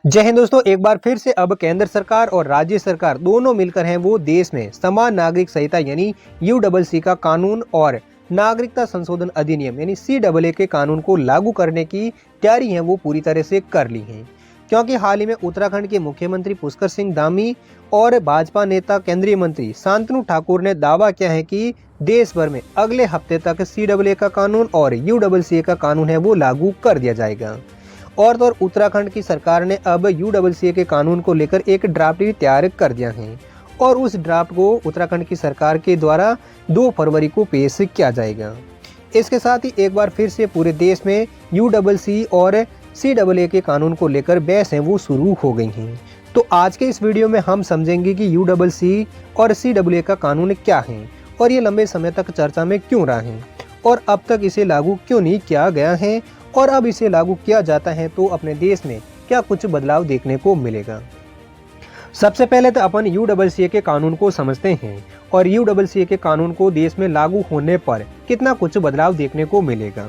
जय हिंद दोस्तों, एक बार फिर से अब केंद्र सरकार और राज्य सरकार दोनों मिलकर हैं वो देश में समान नागरिक संहिता यानी यूडबलसी का कानून और नागरिकता संशोधन अधिनियम यानी सीडब्ल्यूए के कानून को लागू करने की तैयारी है वो पूरी तरह से कर ली है। क्योंकि हाल ही में उत्तराखंड के मुख्यमंत्री पुष्कर सिंह धामी और भाजपा नेता केंद्रीय मंत्री शांतनु ठाकुर ने दावा किया है कि देश भर में अगले हफ्ते तक सीडब्ल्यूए का कानून और यूडबलसी का कानून है वो लागू कर दिया जाएगा। और तो उत्तराखंड की सरकार ने अब यूडबलसी के कानून को लेकर एक ड्राफ्ट भी तैयार कर दिया है और उस ड्राफ्ट को उत्तराखंड की सरकार के द्वारा 2 फरवरी को पेश किया जाएगा। इसके साथ ही एक बार फिर से पूरे देश में यूडबलसी और सीडब्ल्यूए के कानून को लेकर बहस है वो शुरू हो गई हैं। तो आज के इस वीडियो में हम समझेंगे कि यूडबलसी और सीडब्ल्यूए का कानून क्या है और ये लंबे समय तक चर्चा में क्यों रहा है और अब तक इसे लागू क्यों नहीं किया गया है और अब इसे लागू किया जाता है तो अपने देश में क्या कुछ बदलाव देखने को मिलेगा। सबसे पहले तो अपन यूडबलसी के कानून को समझते हैं और यूडबलसी के कानून को देश में लागू होने पर कितना कुछ बदलाव देखने को मिलेगा।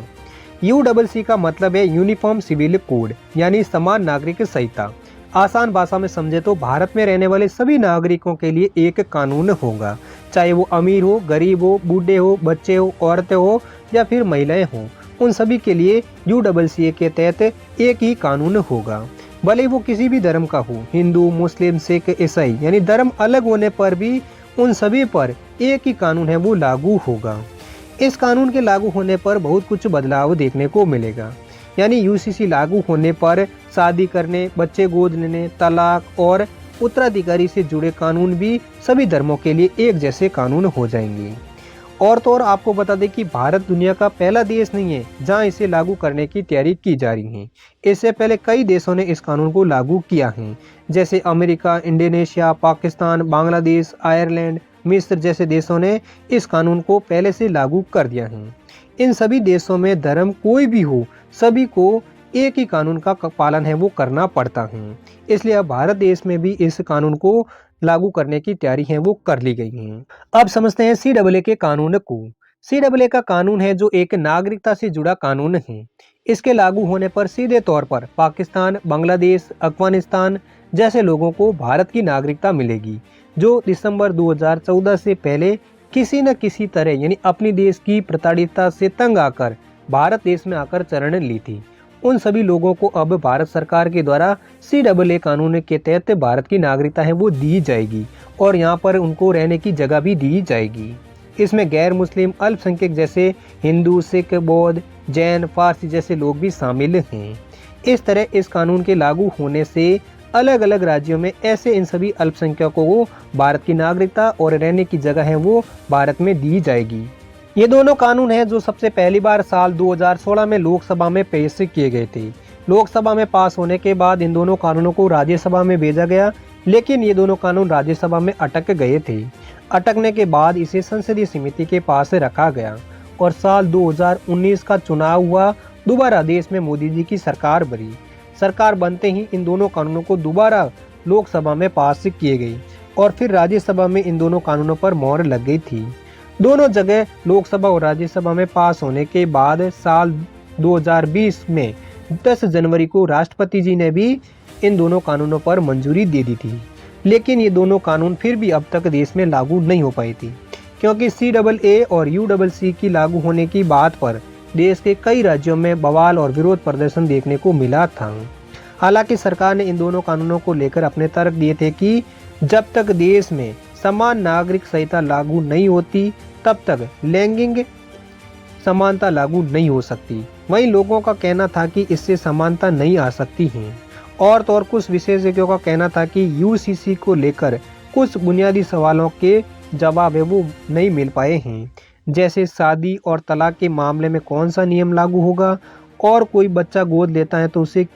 यूडबलसी का मतलब है यूनिफॉर्म सिविल कोड यानी समान नागरिक संहिता। आसान भाषा में समझे तो भारत में रहने वाले सभी नागरिकों के लिए एक कानून होगा, चाहे वो अमीर हो, गरीब हो, बूढ़े हो, बच्चे हो, औरतें हो या फिर महिलाएं हो, उन सभी के लिए यूडबलसी के तहत एक ही कानून होगा। भले वो किसी भी धर्म का हो, हिंदू, मुस्लिम, सिख, ईसाई, यानी धर्म अलग होने पर भी उन सभी पर एक ही कानून है वो लागू होगा। इस कानून के लागू होने पर बहुत कुछ बदलाव देखने को मिलेगा। यानी यूसीसी लागू होने पर शादी करने, बच्चे गोद लेने, तलाक और उत्तराधिकारी से जुड़े कानून भी सभी धर्मों के लिए एक जैसे कानून हो जाएंगे। और तो और आपको बता दें कि भारत दुनिया का पहला देश नहीं है जहां इसे लागू करने की तैयारी की जा रही है। इससे पहले कई देशों ने इस कानून को लागू किया है, जैसे America, Indonesia, Pakistan, Bangladesh, Ireland, मिस्र जैसे देशों ने इस कानून को पहले से लागू कर दिया है। इन सभी देशों में धर्म कोई भी हो, सभी को एक ही कानून का पालन है वो करना पड़ता है। इसलिए अब भारत देश में भी इस कानून को लागू करने की तैयारी है वो कर ली गई है। अब समझते हैं सीडब्ल्यूए के कानून को। सीडब्ल्यूए का कानून है जो एक नागरिकता से जुड़ा कानून है। इसके लागू होने पर सीधे तौर पर पाकिस्तान, बांग्लादेश, अफगानिस्तान जैसे लोगों को भारत की नागरिकता मिलेगी, जो दिसंबर 2014 से पहले किसी न किसी तरह यानी अपनी देश की प्रताड़िता से तंग आकर भारत देश में आकर शरण ली थी। उन सभी लोगों को अब भारत सरकार के द्वारा सीडब्ल्यूए कानून के तहत भारत की नागरिकता है वो दी जाएगी और यहाँ पर उनको रहने की जगह भी दी जाएगी। इसमें गैर मुस्लिम अल्पसंख्यक जैसे हिंदू, सिख, बौद्ध, जैन, फारसी जैसे लोग भी शामिल हैं। इस तरह इस कानून के लागू होने से अलग अलग राज्यों में ऐसे इन सभी अल्पसंख्यकों को भारत की नागरिकता और रहने की जगह है वो भारत में दी जाएगी। ये दोनों कानून हैं जो सबसे पहली बार साल 2016 में लोकसभा में पेश किए गए थे। लोकसभा में पास होने के बाद इन दोनों कानूनों को राज्यसभा में भेजा गया, लेकिन ये दोनों कानून राज्यसभा में अटक गए थे। अटकने के बाद इसे संसदीय समिति के पास रखा गया और साल 2019 का चुनाव हुआ। दोबारा देश में मोदी जी की सरकार बनी। सरकार बनते ही इन दोनों कानूनों को दोबारा लोकसभा में पास किए गई और फिर राज्यसभा में इन दोनों कानूनों पर मोहर लग गई थी। दोनों जगह लोकसभा और राज्यसभा में पास होने के बाद साल 2020 में 10 जनवरी को राष्ट्रपति जी ने भी इन दोनों कानूनों पर मंजूरी दे दी थी, लेकिन ये दोनों कानून फिर भी अब तक देश में लागू नहीं हो पाई थी, क्योंकि सीडब्ल्यूए और यूडबलसी की लागू होने की बात पर देश के कई राज्यों में बवाल और विरोध प्रदर्शन देखने को मिला था। हालांकि सरकार ने इन दोनों कानूनों को लेकर अपने तर्क दिए थे कि जब तक देश में समान नागरिक संहिता लागू नहीं होती तब तक लैंगिक समानता लागू नहीं हो सकती। वहीं लोगों का कहना था कि इससे समानता नहीं आ सकती है और तो और कुछ विशेषज्ञों का कहना था कि यूसीसी को लेकर कुछ बुनियादी सवालों के जवाब है वो नहीं मिल पाए हैं, जैसे शादी और तलाक के मामले में कौन सा नियम लागू होगा और कोई बच्चा गोद लेता है तो उसे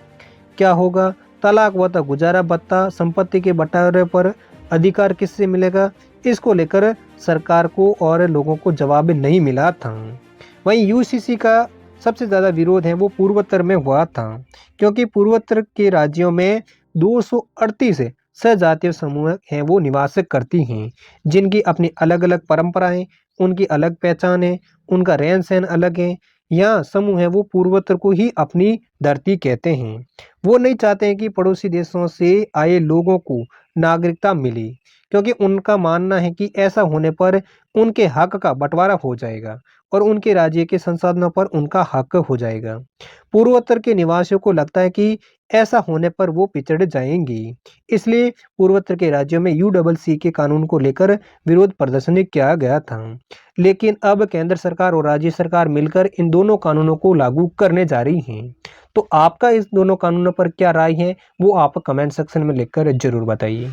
क्या होगा, तलाक व गुजारा भत्ता, संपत्ति के बंटवारे पर अधिकार किससे मिलेगा। इसको लेकर सरकार को और लोगों को जवाब नहीं मिला था। वहीं यूसीसी का सबसे ज़्यादा विरोध है वो पूर्वोत्तर में हुआ था, क्योंकि पूर्वोत्तर के राज्यों में 238 सजातीय समूह हैं वो निवास करती हैं, जिनकी अपनी अलग अलग परंपराएं, उनकी अलग पहचान है, उनका रहन सहन अलग है। यहाँ समूह है वो पूर्वोत्तर को ही अपनी धरती कहते हैं। वो नहीं चाहते हैं कि पड़ोसी देशों से आए लोगों को नागरिकता मिले, क्योंकि उनका मानना है कि ऐसा होने पर उनके हक का बंटवारा हो जाएगा और उनके राज्य के संसाधनों पर उनका हक हो जाएगा। पूर्वोत्तर के निवासियों को लगता है कि ऐसा होने पर वो पिछड़ जाएंगी, इसलिए पूर्वोत्तर के राज्यों में यूडबलसी के कानून को लेकर विरोध प्रदर्शन किया गया था। लेकिन अब केंद्र सरकार और राज्य सरकार मिलकर इन दोनों कानूनों को लागू करने जा रही हैं। तो आपका इस दोनों कानूनों पर क्या राय है, वो आप कमेंट सेक्शन में लिखकर जरूर बताइए।